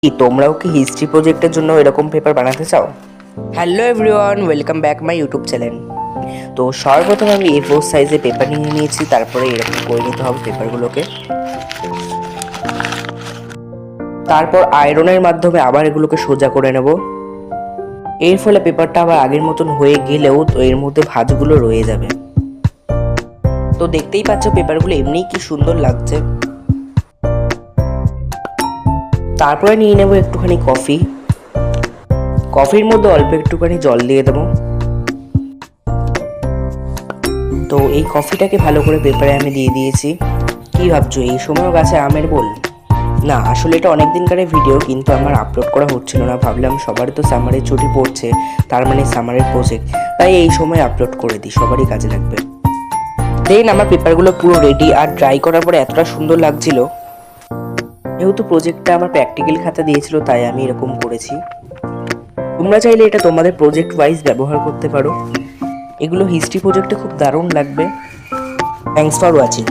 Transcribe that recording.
কি তোমরাও কি হিস্ট্রি প্রজেক্টের জন্য এরকম পেপার বানাতে চাও? Hello everyone, welcome back my YouTube channel. তো সর্বপ্রথম আমি A4 সাইজে পেপার নিয়ে নিয়েছি, তারপরে এরকম করে নিতে হবে পেপারগুলোকে। তারপর আয়রনের মাধ্যমে আবার এগুলোকে সোজা করে নেব। এর ফলে পেপারটা আবার আগের মতন হয়ে গেলেও তো এর মধ্যে ভাঁজগুলো রয়ে যাবে। তো দেখতেই পাচ্ছ পেপারগুলো এমনিই কি সুন্দর লাগছে। তারপরে নিয়ে নেব একটুখানি কফির মধ্যে অল্প একটুখানি জল দিয়ে দেবো। তো এই কফিটাকে ভালো করে পেপারে আমি দিয়ে দিয়েছি। কি ভাবছো, এই সময়ও গাছে আমের বোল? না, আসলে এটা অনেকদিনকার ভিডিও, কিন্তু আমার আপলোড করা হচ্ছিল না। ভাবলাম সবারই তো সামারের ছুটি পড়ছে, তার মানে সামারের প্রজেক্ট, তাই এই সময় আপলোড করে দিই, সবারই কাজে লাগবে। দেন আমার পেপারগুলো পুরো রেডি, আর ড্রাই করার পরে এতটা সুন্দর লাগছিল। যেহেতু প্রজেক্টটা আমার প্র্যাকটিক্যাল খাতা দিয়েছিল, তাই আমি এরকম করেছি। তোমরা চাইলে এটা তোমাদের প্রজেক্ট ওয়াইজ ব্যবহার করতে পারো। এগুলো হিস্ট্রি প্রজেক্টে খুব দারুণ লাগবে। Thanks for watching.